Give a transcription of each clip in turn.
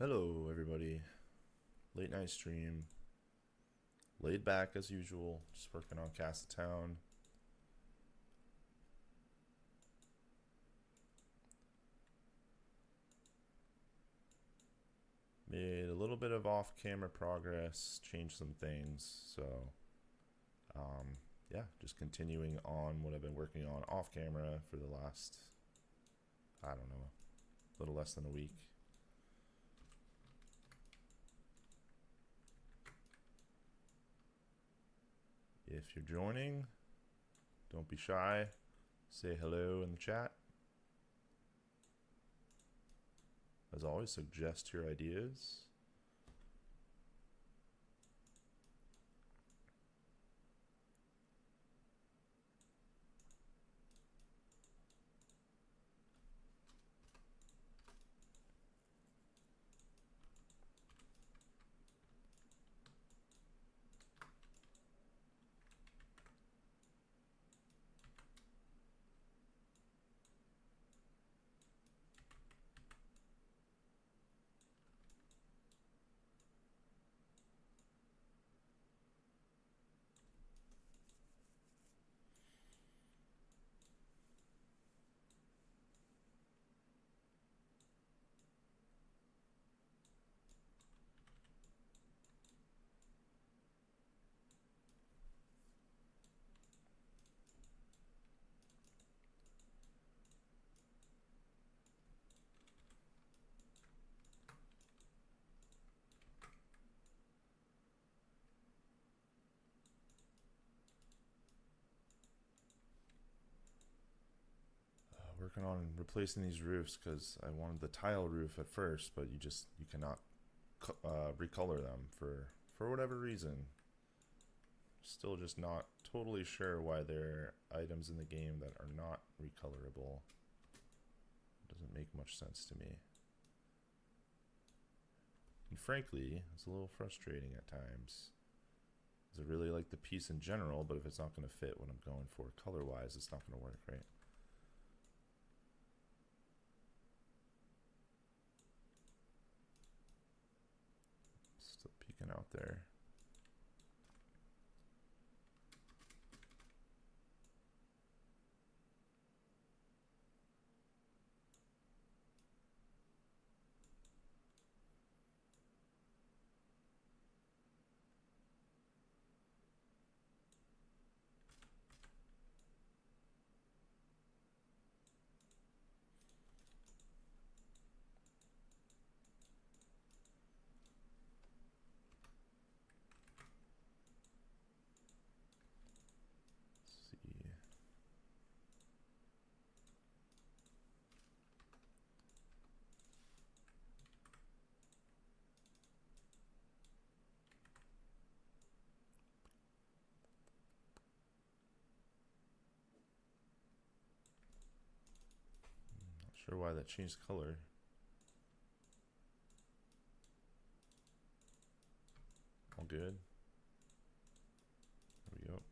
Hello, everybody. Late night stream. Laid back as usual. Just working on Cast of Town. Made a little bit of off-camera progress. Changed some things. So, yeah, just continuing on what I've been working on off-camera for the last, I don't know, a little less than a week. If you're joining, don't be shy. Say hello in the chat. As always, suggest your ideas. Working on replacing these roofs because I wanted the tile roof at first, but you cannot recolor them for whatever reason. Still just not totally sure why there are items in the game that are not recolorable. Doesn't make much sense to me. And frankly, it's a little frustrating at times. I really like the piece in general, but if it's not going to fit what I'm going for color-wise, it's not going to work, right? Still peeking out there. Sure why that changed color. All good. There we go.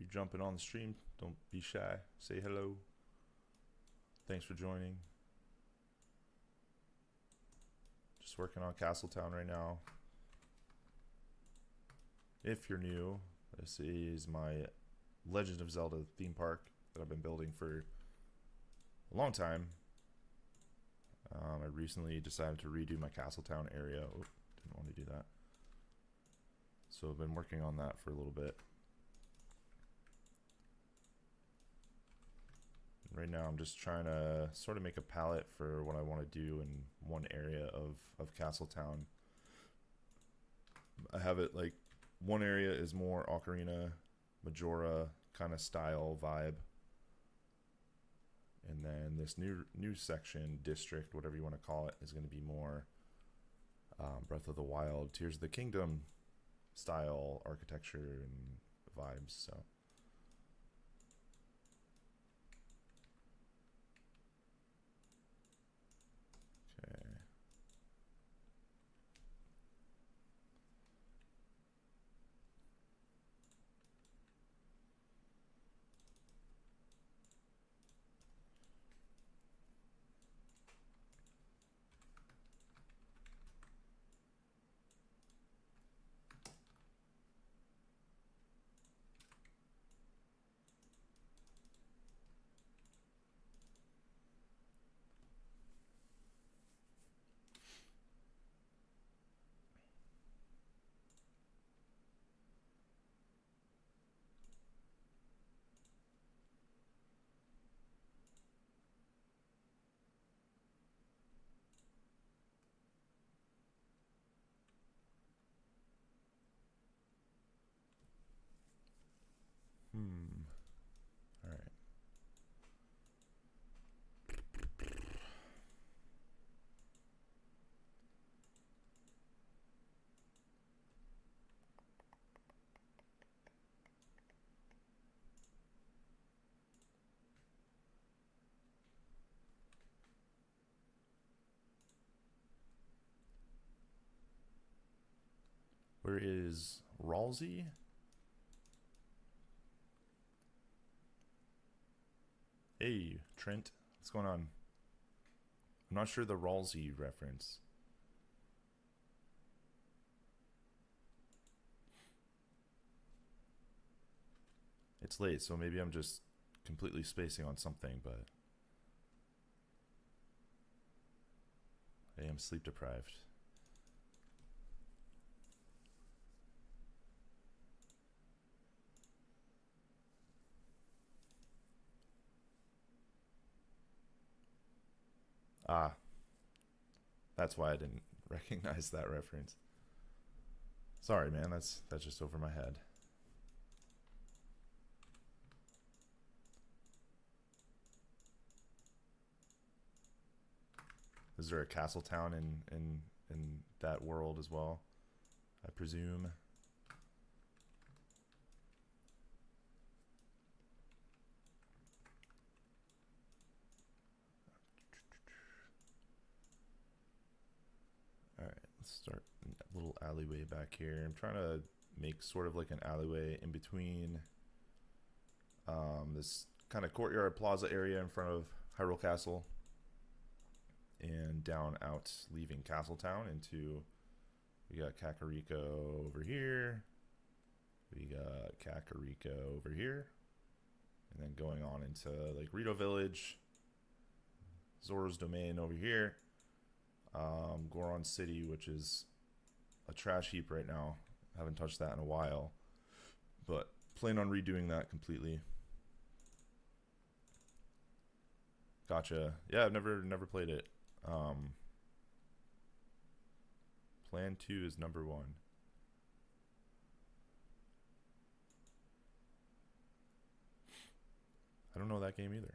you're jumping on the stream, don't be shy. Say hello. Thanks for joining. Just working on Castletown right now. If you're new, this is my Legend of Zelda theme park that I've been building for a long time. I recently decided to redo my Castletown area. Oh, didn't want to do that. So I've been working on that for a little bit. Right now I'm just trying to sort of make a palette for what I want to do in one area of Castletown. I have it like one area is more Ocarina, Majora kind of style vibe. And then this new section, district, whatever you want to call it, is going to be more Breath of the Wild, Tears of the Kingdom style architecture and vibes. So okay. All right. Where is Ralsei? Hey, Trent. What's going on? I'm not sure the Ralsei reference. It's late, so maybe I'm just completely spacing on something, but I am sleep deprived. Ah, that's why I didn't recognize that reference. Sorry, man. That's just over my head. Is there a Castletown in that world as well? I presume. All right, let's start a little alleyway back here. I'm trying to make sort of like an alleyway in between this kind of courtyard plaza area in front of Hyrule Castle and down out leaving Castletown into, we got Kakariko over here, we got Kakariko over here, and then going on into like Rito Village, Zora's Domain over here, Goron City, which is a trash heap right now. Haven't touched that in a while, but plan on redoing that completely. Gotcha. Yeah, I've never played it. Plan 2 is number 1. I don't know that game either.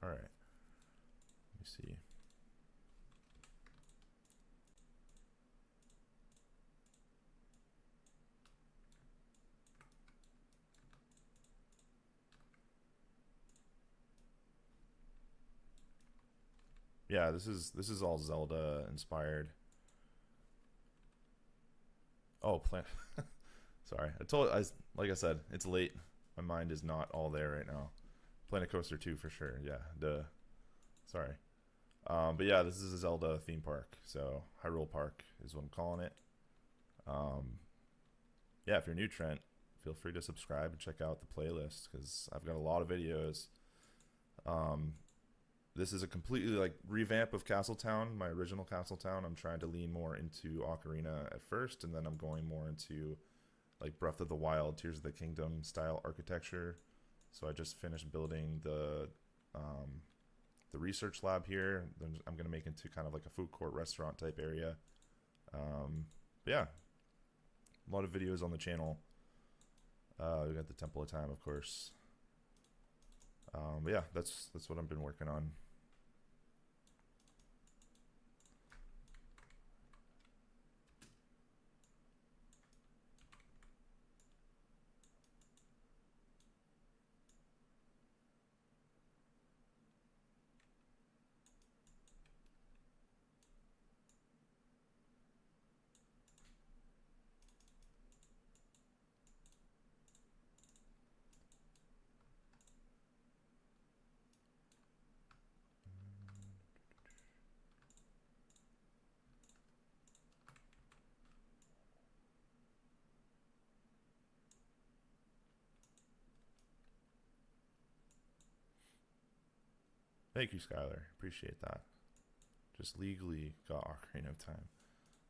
All right. Let me see. Yeah, this is all Zelda inspired. Oh, plan. Sorry, like I said, it's late. My mind is not all there right now. Planet Coaster 2 for sure. Yeah, duh. Sorry. But yeah, this is a Zelda theme park. So Hyrule Park is what I'm calling it. Um, yeah, if you're new, Trent, feel free to subscribe and check out the playlist because I've got a lot of videos. Um, this is a completely like revamp of Castletown, my original Castletown. I'm trying to lean more into Ocarina at first, and then I'm going more into like Breath of the Wild, Tears of the Kingdom style architecture. So I just finished building the research lab here. Then I'm gonna make into kind of like a food court restaurant type area. But yeah, a lot of videos on the channel. We got the Temple of Time, of course. But yeah, that's what I've been working on. Thank you, Skylar. Appreciate that. Just legally got Ocarina of Time.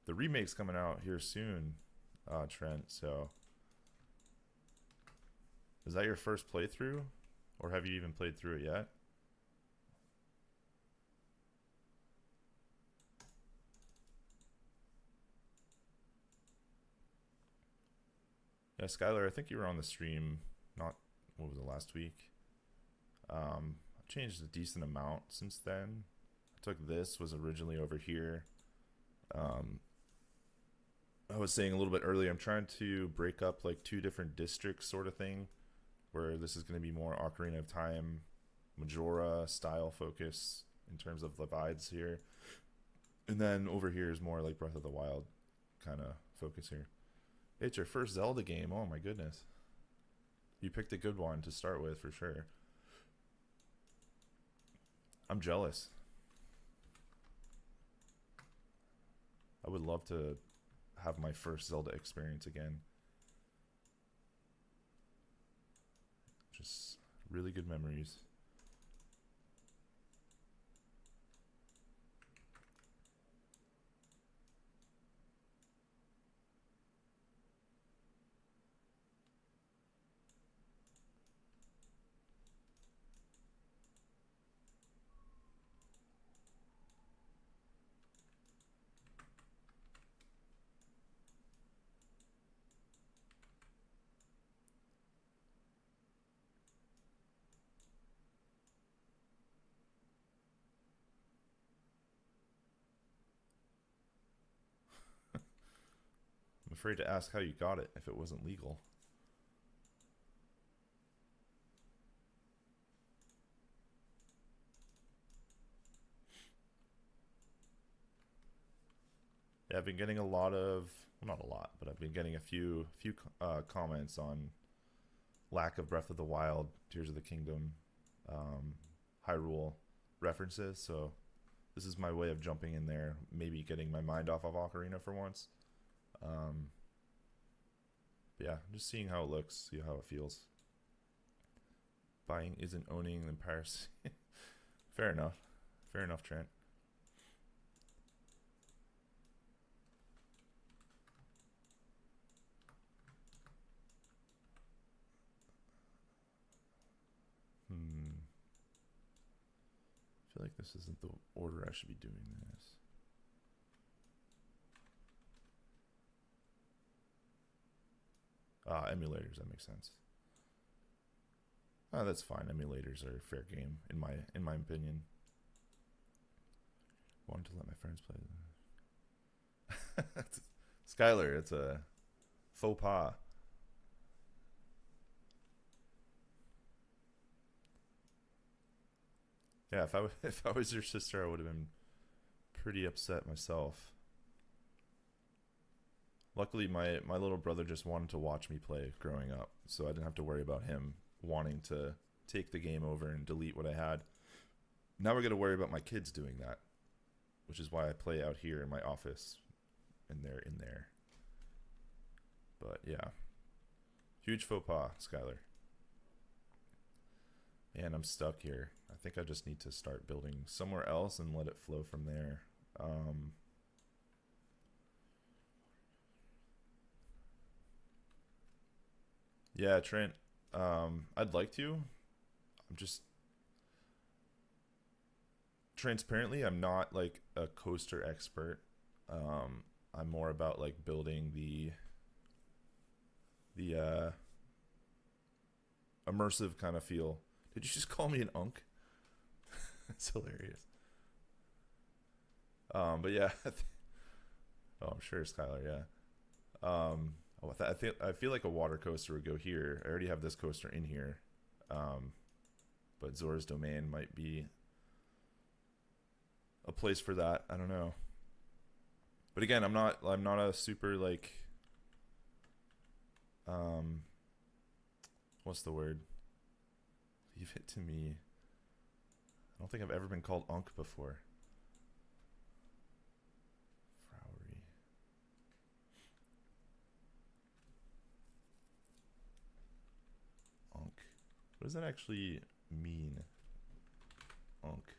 The remake's coming out here soon, Trent. So, is that your first playthrough, or have you even played through it yet? Yeah, Skylar, I think you were on the stream. Not what was it, last week? I've changed a decent amount since then. I took this, was originally over here. I was saying a little bit earlier, I'm trying to break up like two different districts sort of thing, where this is going to be more Ocarina of Time, Majora style focus in terms of the vibes here. And then over here is more like Breath of the Wild kind of focus here. It's your first Zelda game. Oh my goodness. You picked a good one to start with for sure. I'm jealous. I would love to have my first Zelda experience again. Just really good memories. I'm afraid to ask how you got it if it wasn't legal. Yeah, I've been getting a lot of, well, not a lot, but I've been getting a few comments on lack of Breath of the Wild, Tears of the Kingdom, Hyrule references. So this is my way of jumping in there, maybe getting my mind off of Ocarina for once. Yeah, just seeing how it looks, see how it feels. Buying isn't owning in Paris. Fair enough. Fair enough, Trent. I feel like this isn't the order I should be doing this. Emulators, that makes sense. That's fine. Emulators are fair game in my opinion. Wanted to let my friends play. Skylar, it's a faux pas. Yeah, if I if I was your sister, I would have been pretty upset myself. Luckily, my little brother just wanted to watch me play growing up, so I didn't have to worry about him wanting to take the game over and delete what I had. Now we're gonna worry about my kids doing that, which is why I play out here in my office, and they're in there. But yeah, huge faux pas, Skylar. And I'm stuck here. I think I just need to start building somewhere else and let it flow from there. Yeah, Trent. I'd like to. I'm just transparently, I'm not like a coaster expert. I'm more about like building the immersive kind of feel. Did you just call me an unk? It's hilarious. But yeah, oh, I'm sure Skylar. Yeah. I feel like a water coaster would go here. I already have this coaster in here, but Zora's Domain might be a place for that. I don't know. But again, I'm not a super like what's the word? Leave it to me. I don't think I've ever been called unk before. Flowery. Unk. What does that actually mean? Unk.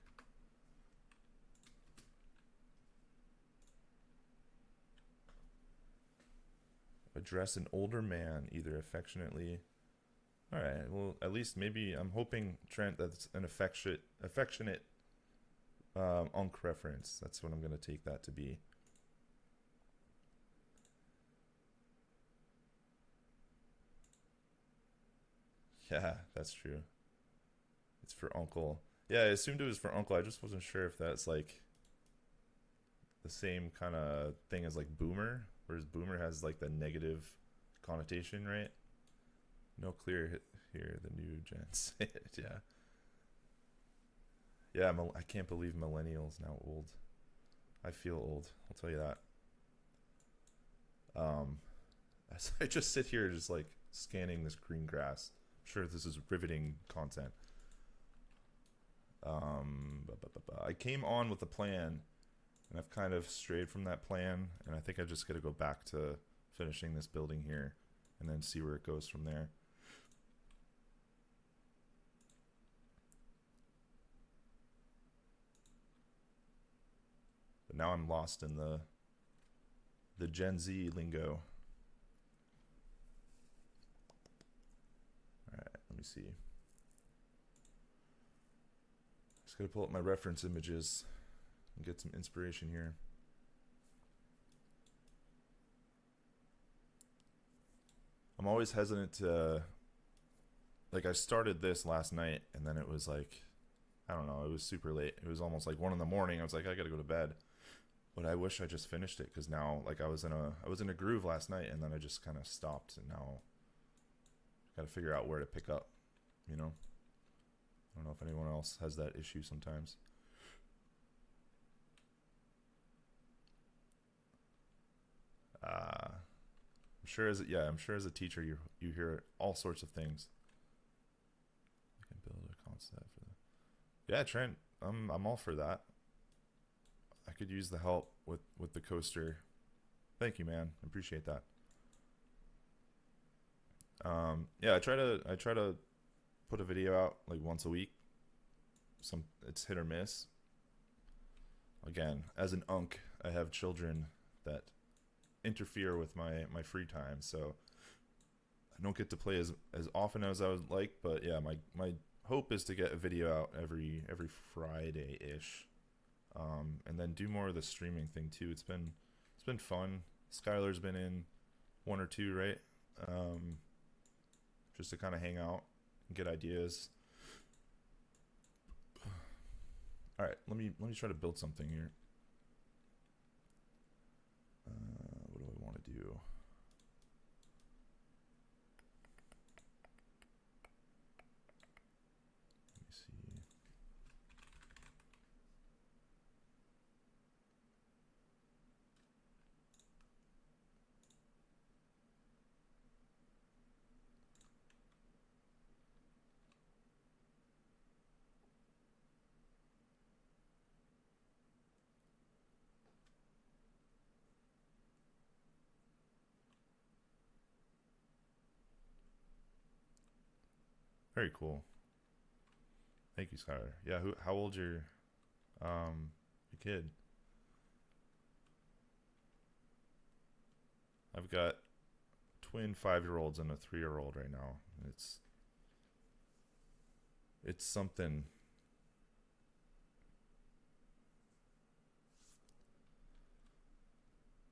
Address an older man, either affectionately. All right. Well, at least maybe I'm hoping, Trent, that's an affectionate unk reference. That's what I'm gonna take that to be. Yeah, that's true. It's for uncle. Yeah, I assumed it was for uncle. I just wasn't sure if that's like the same kind of thing as like boomer, whereas boomer has like the negative connotation, right? No clear hit here. The new gen say it. Yeah. Yeah, I can't believe millennials now old. I feel old. I'll tell you that. As I just sit here, just like scanning this green grass. I'm sure this is riveting content. I came on with a plan, and I've kind of strayed from that plan, and I think I just got to go back to finishing this building here, and then see where it goes from there. But now I'm lost in the Gen Z lingo. All right, let me see. Just gotta pull up my reference images and get some inspiration here. I'm always hesitant to, like, I started this last night and then it was like, I don't know, it was super late. It was almost like 1 in the morning. I was like, I gotta go to bed. But I wish I just finished it, because now, like, I was in a groove last night, and then I just kind of stopped, and now gotta figure out where to pick up, you know? I don't know if anyone else has that issue sometimes. I'm sure as a teacher you hear all sorts of things. I can build a concept for that. Yeah, Trent, I'm all for that. I could use the help with the coaster. Thank you, man. I appreciate that. Yeah, I try to put a video out like once a week. It's hit or miss. Again, as an unk, I have children that interfere with my free time, so I don't get to play as often as I would like. But yeah, my hope is to get a video out every Friday ish, and then do more of the streaming thing too. It's been fun. Skylar's been in 1 or 2, right? Just to kind of hang out and get ideas. All right, let me try to build something here. What do I want to do? Let me see. Very cool. Thank you, Skylar. Yeah, how old's your kid? I've got twin 5-year-olds and a 3-year-old right now. It's something.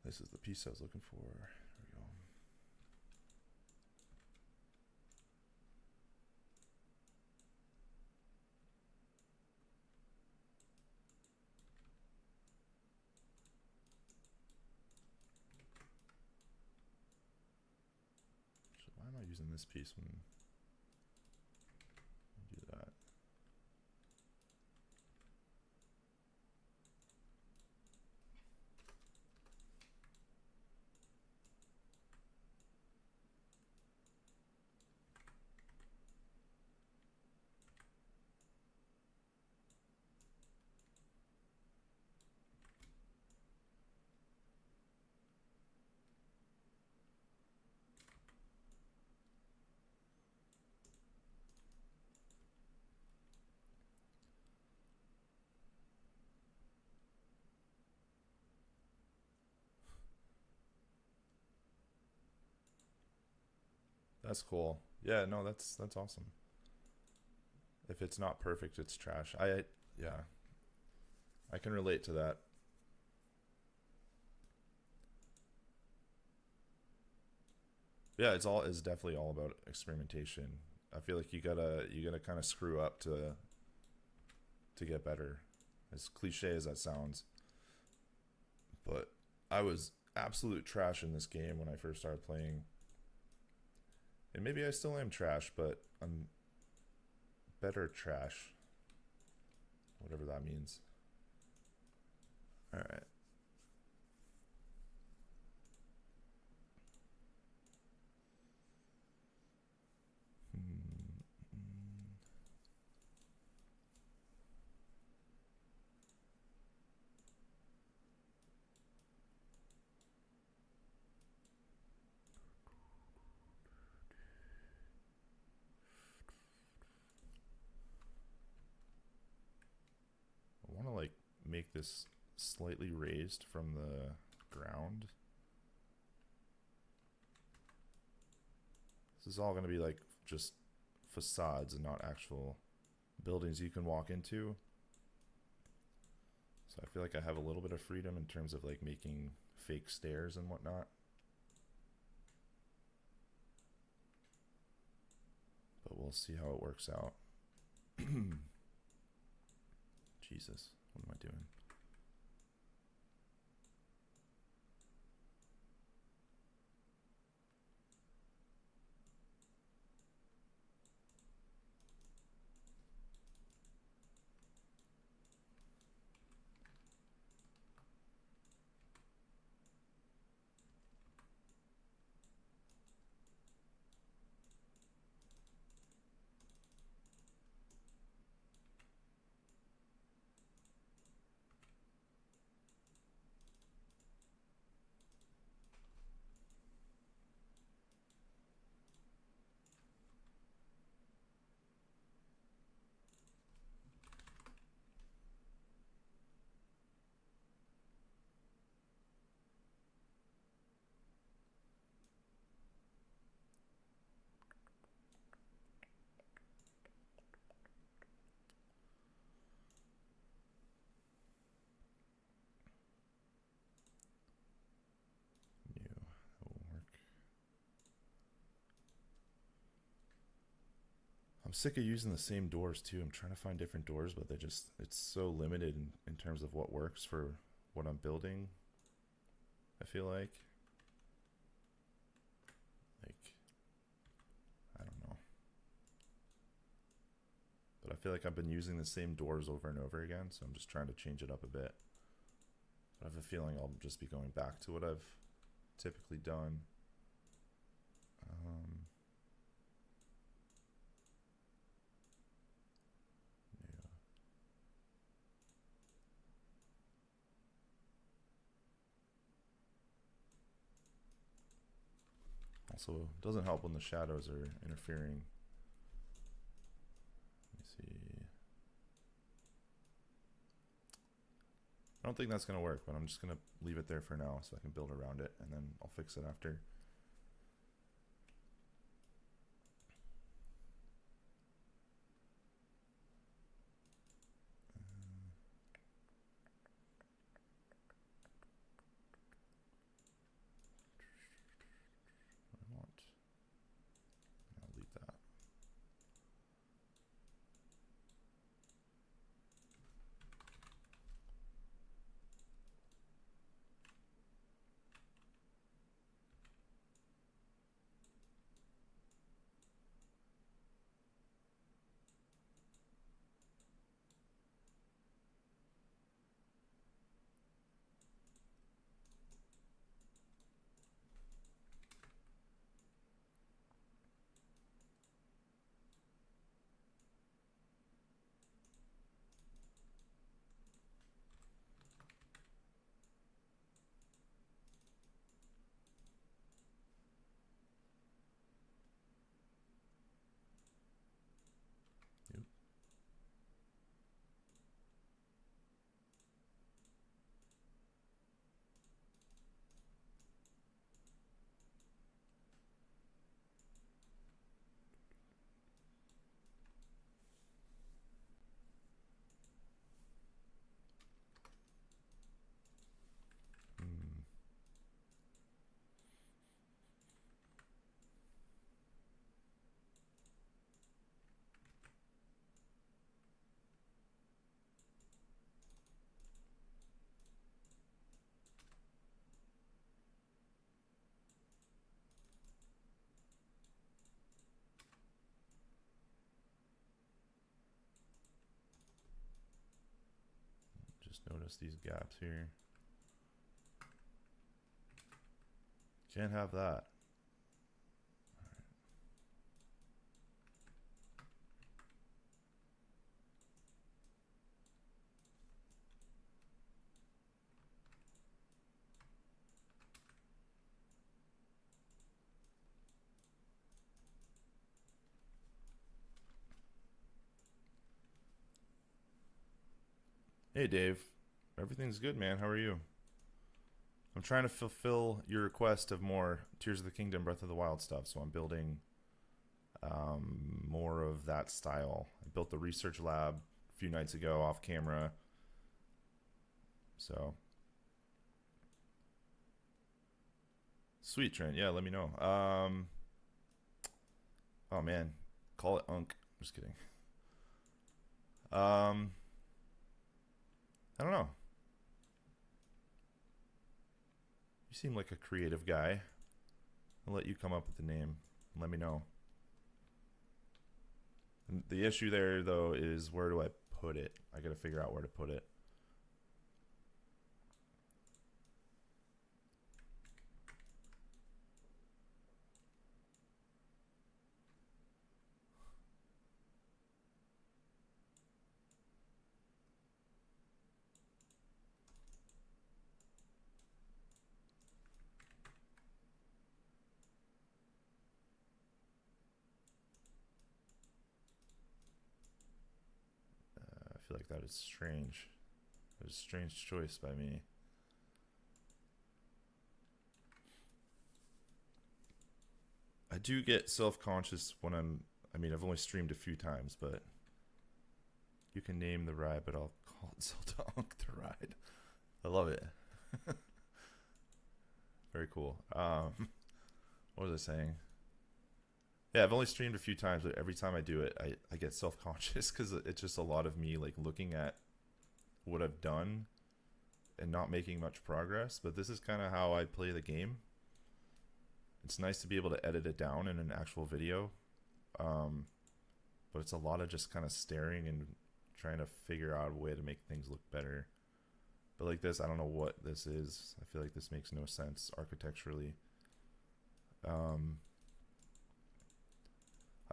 This is the piece I was looking for. There we go. So why am I using this piece when I do that? That's cool. Yeah, no, that's awesome. If it's not perfect, it's trash. Yeah, I can relate to that. Yeah, it's definitely all about experimentation. I feel like you gotta kind of screw up to get better. As cliche as that sounds, but I was absolute trash in this game when I first started playing, and maybe I still am trash, but I'm better trash, whatever that means. All right. I want to like make this slightly raised from the ground. This is all going to be like just facades and not actual buildings you can walk into. So I feel like I have a little bit of freedom in terms of like making fake stairs and whatnot. But we'll see how it works out. Jesus, what am I doing? New, that will work. I'm sick of using the same doors too. I'm trying to find different doors, but it's so limited in terms of what works for what I'm building. I feel like I don't know. But I feel like I've been using the same doors over and over again, so I'm just trying to change it up a bit. But I have a feeling I'll just be going back to what I've typically done. Yeah. Also, it doesn't help when the shadows are interfering. I don't think that's going to work, but I'm just going to leave it there for now so I can build around it, and then I'll fix it after. I want. I'll leave that. Yep. Just notice these gaps here. Can't have that. Hey Dave, everything's good, man. How are you? I'm trying to fulfill your request of more Tears of the Kingdom, Breath of the Wild stuff, so I'm building more of that style. I built the research lab a few nights ago off camera, so sweet, Trent. Yeah, let me know. Oh man, call it Unk. Just kidding. I don't know. You seem like a creative guy. I'll let you come up with the name. Let me know. And the issue there, though, is where do I put it? I gotta figure out where to put it. I feel like that is strange. That is a strange choice by me. I do get self-conscious when I mean, I've only streamed a few times, but you can name the ride, but I'll call it Zelda-inspired the ride. I love it. Very cool. What was I saying? Yeah, I've only streamed a few times, but every time I do it, I get self-conscious because it's just a lot of me like looking at what I've done and not making much progress. But this is kind of how I play the game. It's nice to be able to edit it down in an actual video, but it's a lot of just kind of staring and trying to figure out a way to make things look better. But like this, I don't know what this is. I feel like this makes no sense architecturally. I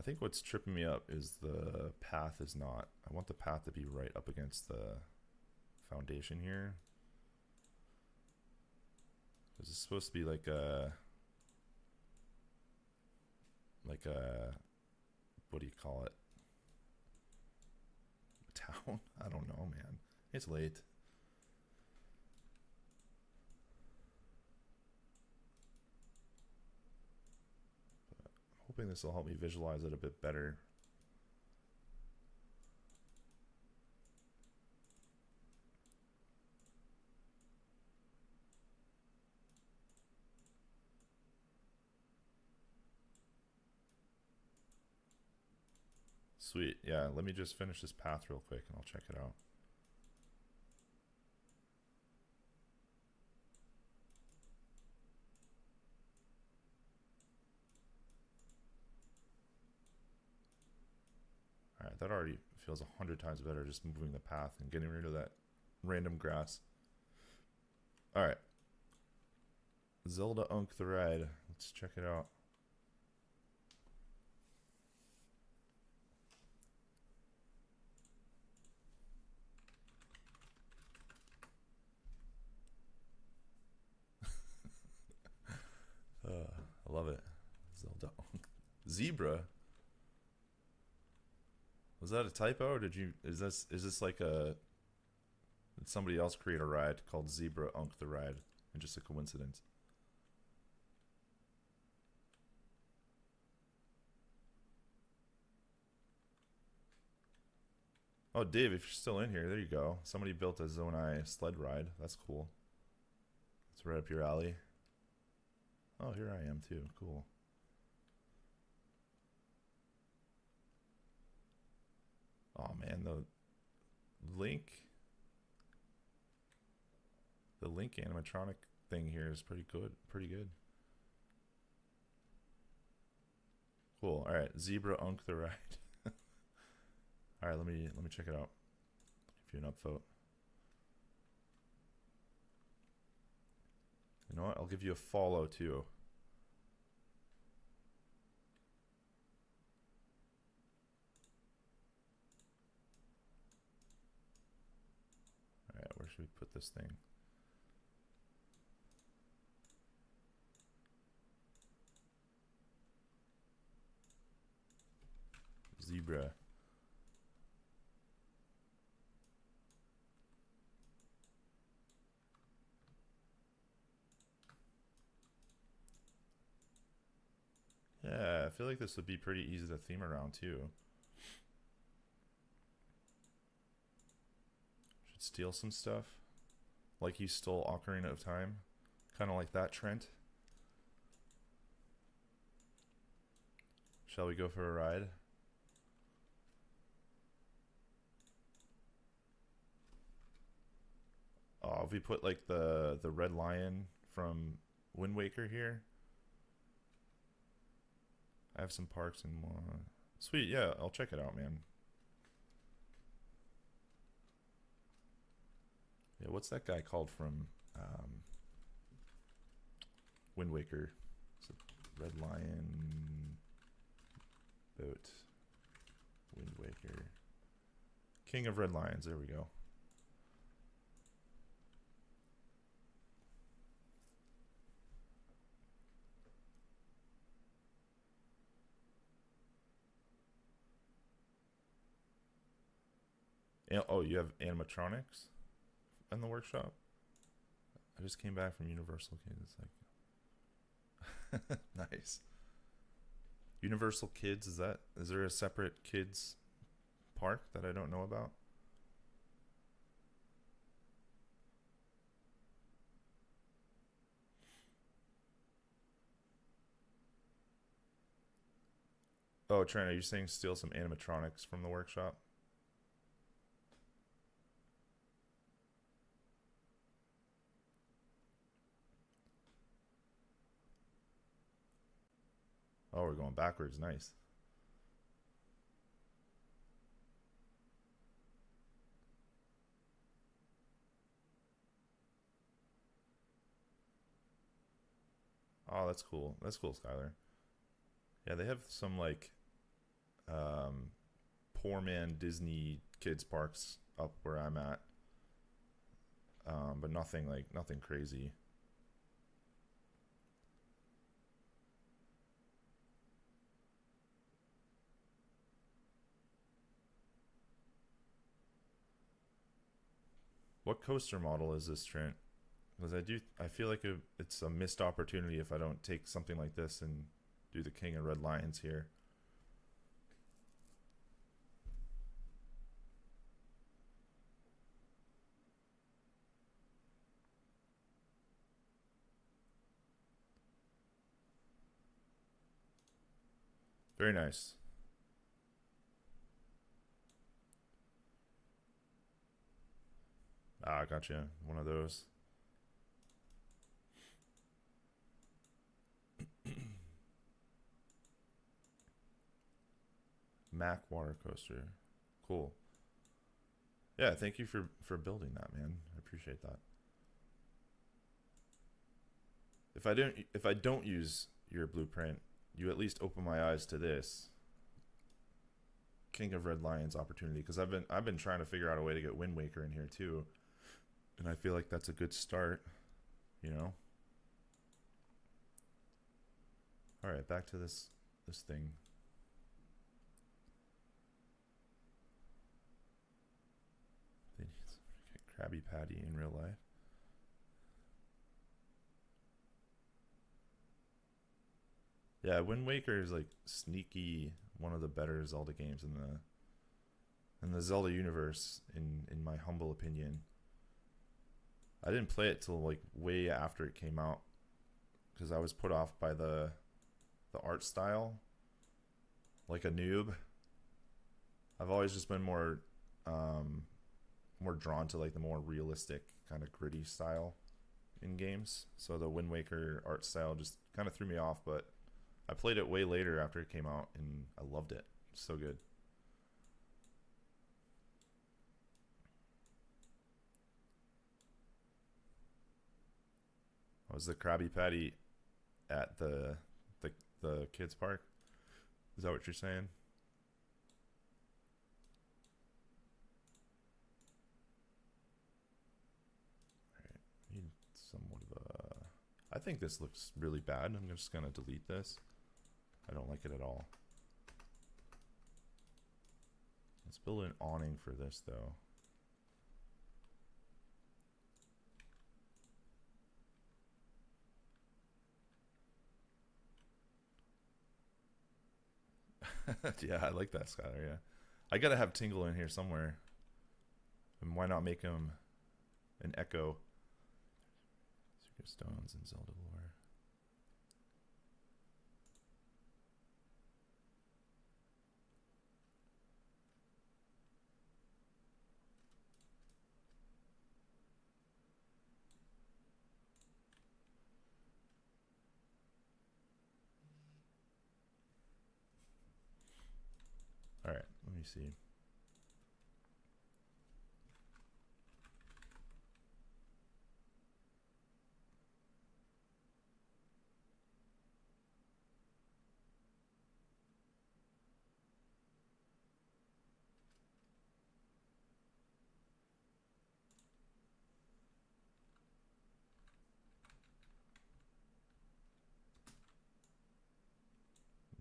think what's tripping me up is the path is not. I want the path to be right up against the foundation here. This is supposed to be like a what do you call it? A town? I don't know, man. It's late. hoping this will help me visualize it a bit better. Sweet. Yeah, let me just finish this path real quick and I'll check it out. Alright, that already feels 100 times better, just moving the path and getting rid of that random grass. Alright. Zelda-inspired. Let's check it out. I love it. Zelda. Zebra? Was that a typo, or did you? Is this like a? Did somebody else create a ride called Zebra Unk the Ride, and just a coincidence? Oh, Dave, if you're still in here, there you go. Somebody built a Zonai sled ride. That's cool. It's right up your alley. Oh, here I am too. Cool. Oh man, the Link animatronic thing here is pretty good. Pretty good. Cool. All right, Zebra Unk the Ride. All right, let me check it out. Give you an upvote. You know what? I'll give you a follow too. All right, where should we put this thing? Zebra. Yeah, I feel like this would be pretty easy to theme around too. Should steal some stuff. Like you stole Ocarina of Time. Kind of like that, Trent. Shall we go for a ride? Oh, if we put like the red lion from Wind Waker here. I have some parks and more. Sweet, yeah, I'll check it out, man. Yeah, what's that guy called from Wind Waker? Is it Red Lion Boat Wind Waker? King of Red Lions, there we go. Oh, you have animatronics in the workshop? I just came back from Universal Kids. Like, nice. Universal Kids, is there a separate kids park that I don't know about? Oh, Trent, are you saying steal some animatronics from the workshop? Oh, we're going backwards. Nice. Oh, that's cool. That's cool, Skylar. Yeah, they have some like um, poor man Disney kids parks up where I'm at, but nothing crazy. What coaster model is this, Trent? Because I feel like it's a missed opportunity if I don't take something like this and do the King of Red Lions here. Very nice. Ah, gotcha. One of those. Mac water coaster. Cool. Yeah, thank you for building that, man. I appreciate that. If I don't use your blueprint, you at least open my eyes to this King of Red Lions opportunity, because I've been trying to figure out a way to get Wind Waker in here too, and I feel like that's a good start, you know. All right, back to this thing. They need some Krabby Patty in real life. Yeah, Wind Waker is like sneaky one of the better Zelda games in the Zelda universe, in my humble opinion. I didn't play it till like way after it came out because I was put off by the art style, like a noob. I've always just been more drawn to like the more realistic kind of gritty style in games. So the Wind Waker art style just kind of threw me off, but I played it way later after it came out and I loved it. So good. Was the Krabby Patty at the kids park? Is that what you're saying? Alright, need somewhat of a... I think this looks really bad. I'm just gonna delete this. I don't like it at all. Let's build an awning for this though. Yeah, I like that, Skylar. Yeah, I gotta have Tingle in here somewhere. And why not make him an echo? Secret stones and Zelda lore. All right, let me see.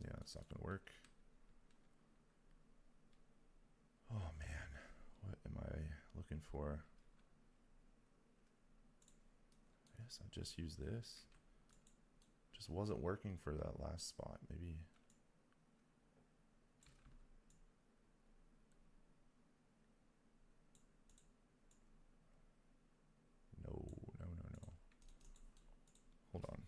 Yeah, it's not gonna work. Oh man, what am I looking for? I guess I just use this. Just wasn't working for that last spot. Maybe. No. Hold on.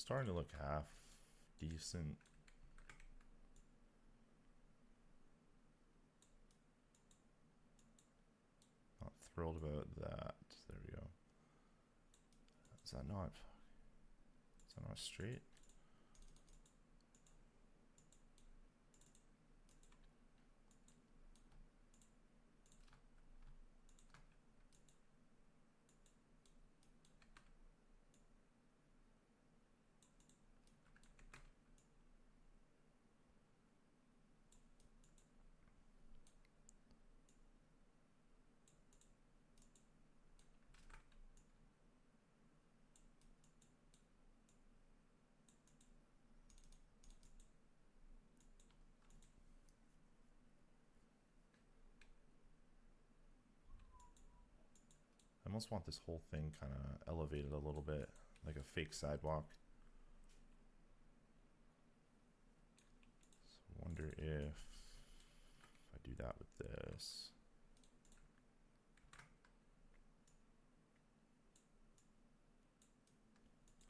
starting to look half decent. Not thrilled about that. There we go. Is that not straight? I almost want this whole thing kind of elevated a little bit, like a fake sidewalk. So I wonder if I do that with this.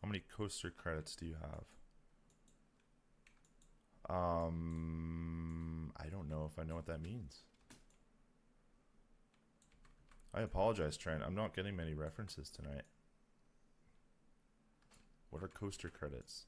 How many coaster credits do you have? I don't know if I know what that means. I apologize, Trent. I'm not getting many references tonight. What are coaster credits?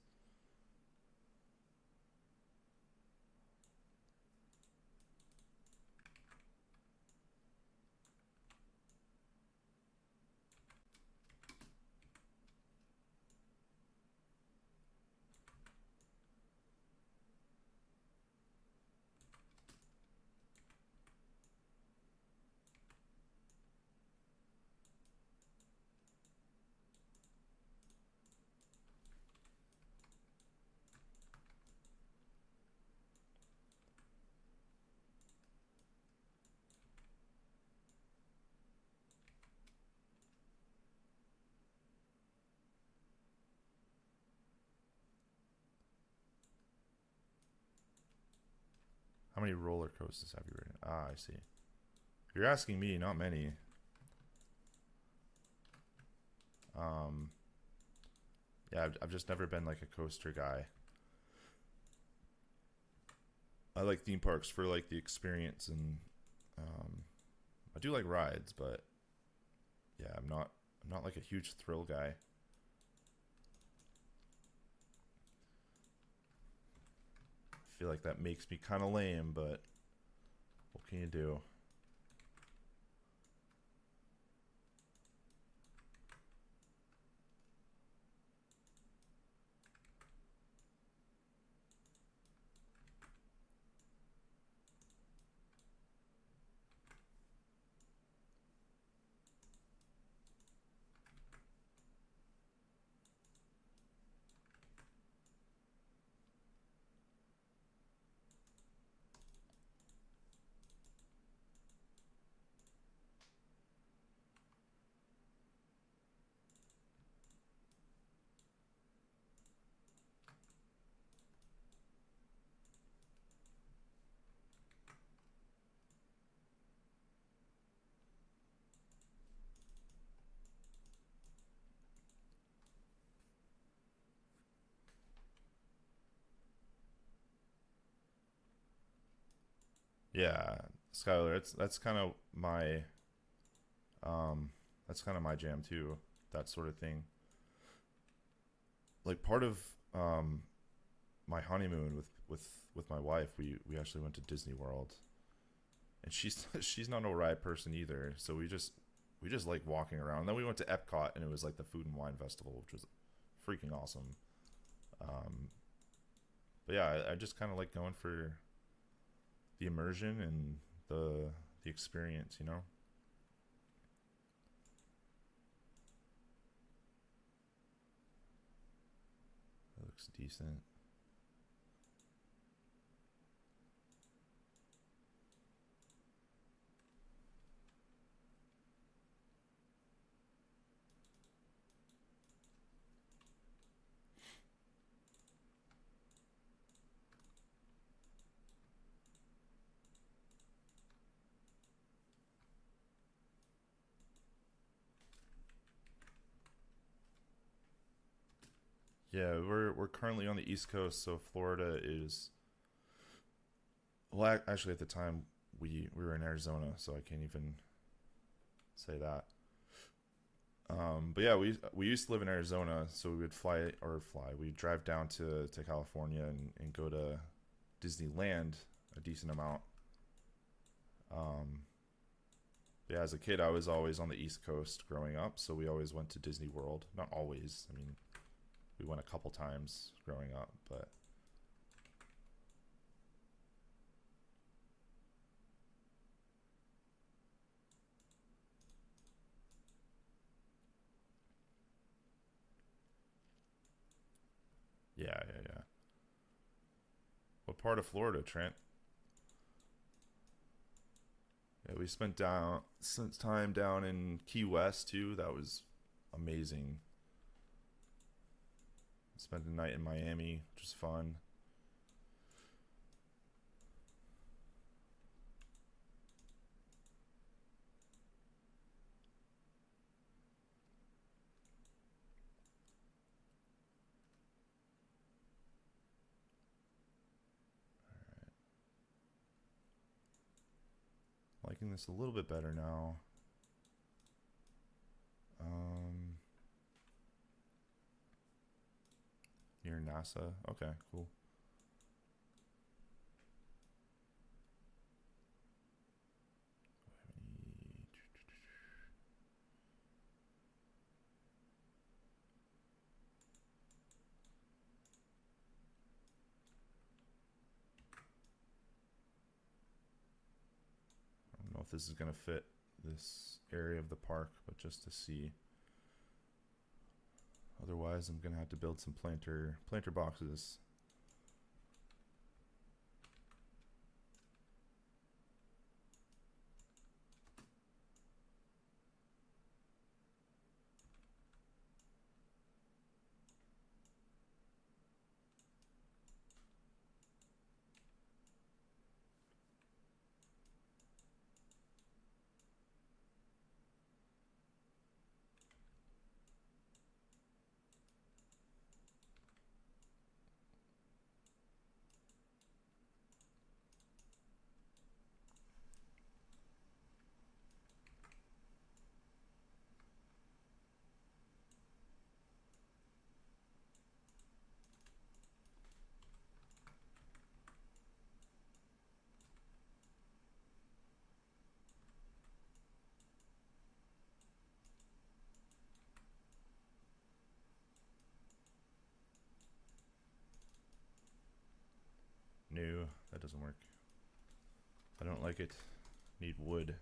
How many roller coasters have you ridden? Ah, I see. You're asking me, not many. Yeah, I've just never been like a coaster guy. I like theme parks for like the experience, and I do like rides, but yeah, I'm not like a huge thrill guy. I feel like that makes me kind of lame, but what can you do? Yeah, Skylar, that's kind of my jam too. That sort of thing. Like part of my honeymoon with my wife, we actually went to Disney World, and she's not a ride person either. So we just like walking around. Then we went to Epcot, and it was like the Food and Wine Festival, which was freaking awesome. But yeah, I just kind of like going for the immersion and the experience, you know. That looks decent. Yeah, we're currently on the East Coast, so Florida is well. Actually, at the time we were in Arizona, so I can't even say that. But yeah, we used to live in Arizona, so we would fly. We'd drive down to California and go to Disneyland a decent amount. Um, yeah, as a kid, I was always on the East Coast growing up, so we always went to Disney World. Not always. I mean, we went a couple times growing up, but yeah. What part of Florida, Trent? Yeah, we spent down some time down in Key West too. That was amazing. Spent a night in Miami, which was fun. Liking this a little bit better now. Um, Near NASA. Okay, cool. I don't know if this is gonna fit this area of the park, but just to see. Otherwise, I'm gonna have to build some planter boxes. No, that doesn't work. I don't like it. Need wood.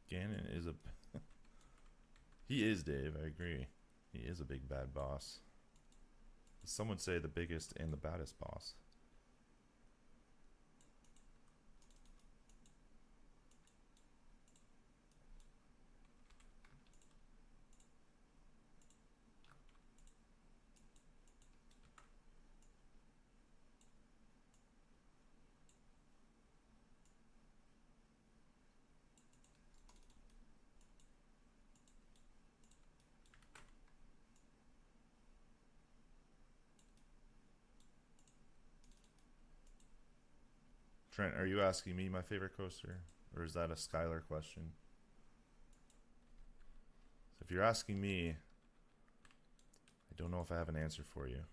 Ganon is a He is, Dave. I agree. He is a big bad boss. Some would say the biggest and the baddest boss. Trent, are you asking me my favorite coaster? Or is that a Skylar question? So if you're asking me, I don't know if I have an answer for you.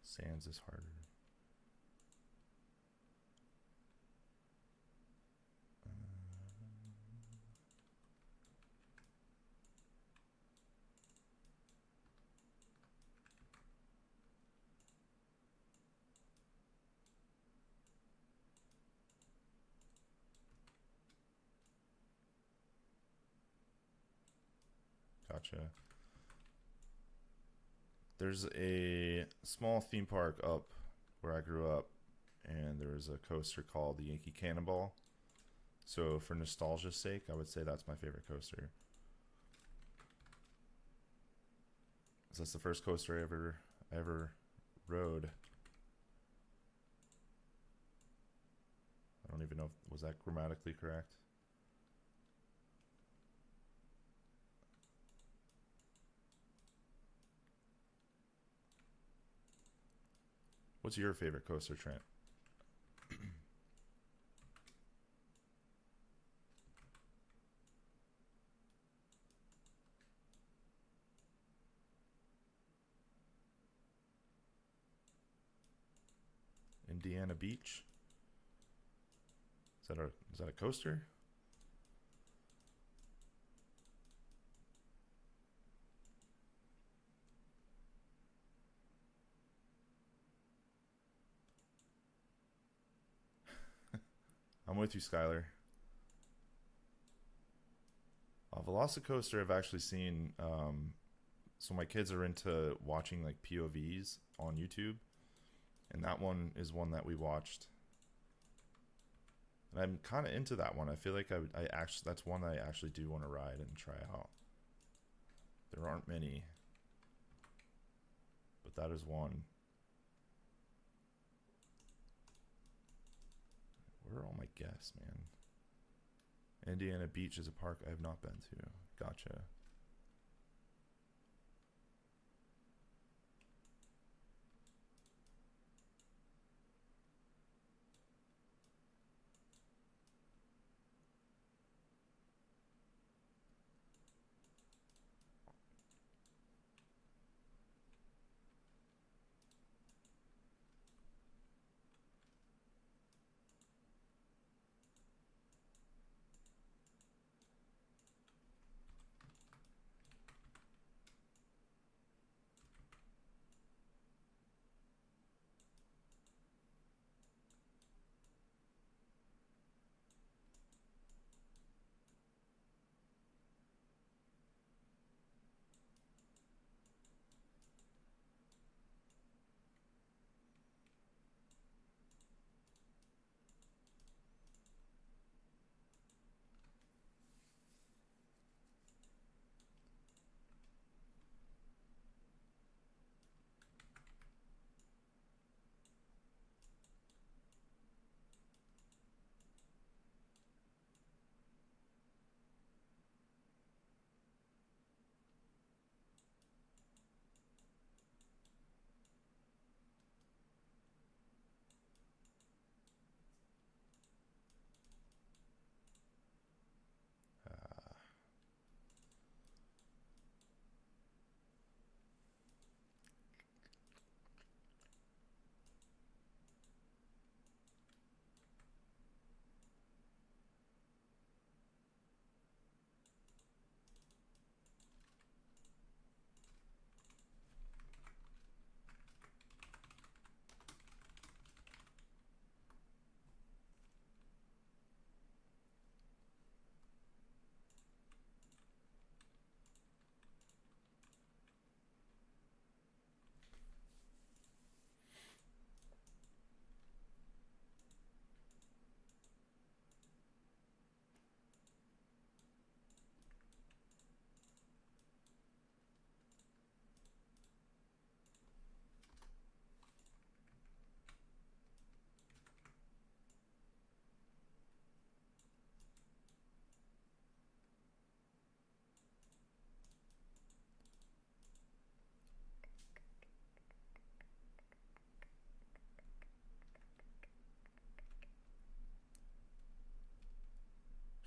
Sands is harder. Gotcha. There's a small theme park up where I grew up, and there was a coaster called the Yankee Cannonball. So for nostalgia's sake, I would say that's my favorite coaster. That's the first coaster I ever rode. I don't even know if was that grammatically correct. What's your favorite coaster, Trent? Indiana Beach? Is that a coaster? I'm with you, Skylar. Velocicoaster I've actually seen. So my kids are into watching like POVs on YouTube, and that one is one that we watched. And I'm kind of into that one. I feel like that's one I actually do want to ride and try out. There aren't many, but that is one. Where are all my guests, man? Indiana Beach is a park I have not been to. Gotcha.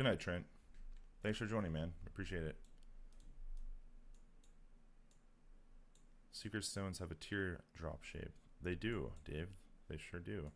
Good night, Trent. Thanks for joining, man. Appreciate it. Secret stones have a teardrop shape. They do, Dave. They sure do.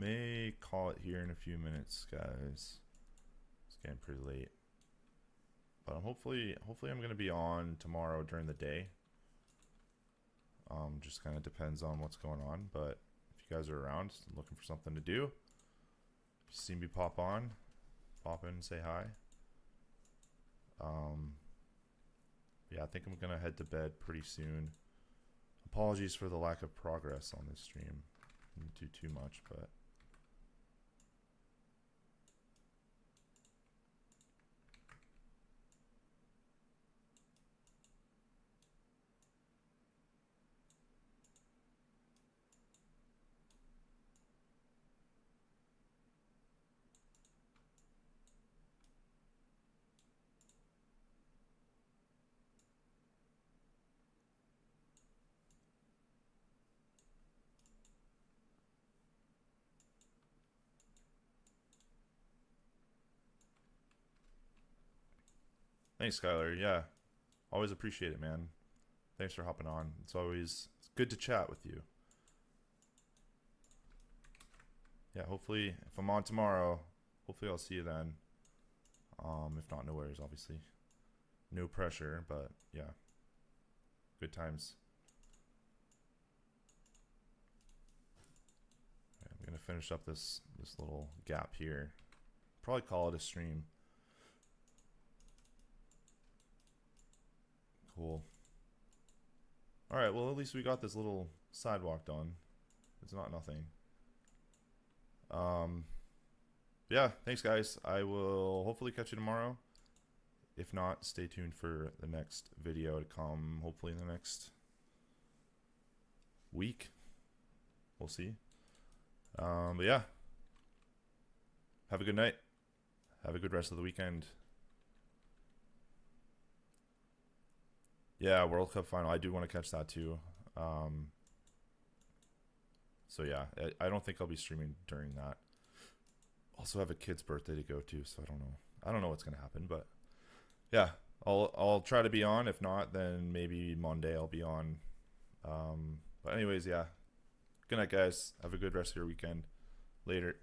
May call it here in a few minutes, guys. It's getting pretty late, but hopefully I'm gonna be on tomorrow during the day. Just kind of depends on what's going on, but if you guys are around looking for something to do, if you see me pop in and say hi. Yeah, I think I'm gonna head to bed pretty soon. Apologies for the lack of progress on this stream. I didn't do too much, but thanks, Skylar. Yeah, always appreciate it, man. Thanks for hopping on. It's good to chat with you. Yeah, hopefully if I'm on tomorrow, hopefully I'll see you then. If not, no worries, obviously. No pressure, but yeah, good times. Okay, I'm gonna finish up this little gap here. Probably call it a stream. Cool. All right, well, at least we got this little sidewalk done. It's not nothing. Yeah, thanks, guys. I will hopefully catch you tomorrow. If not, stay tuned for the next video to come, hopefully in the next week. We'll see. But yeah, have a good night. Have a good rest of the weekend. Yeah, World Cup final. I do want to catch that too. So yeah, I don't think I'll be streaming during that. Also have a kid's birthday to go to, so I don't know. I don't know what's gonna happen, but yeah, I'll try to be on. If not, then maybe Monday I'll be on. But anyways, yeah. Good night, guys. Have a good rest of your weekend. Later.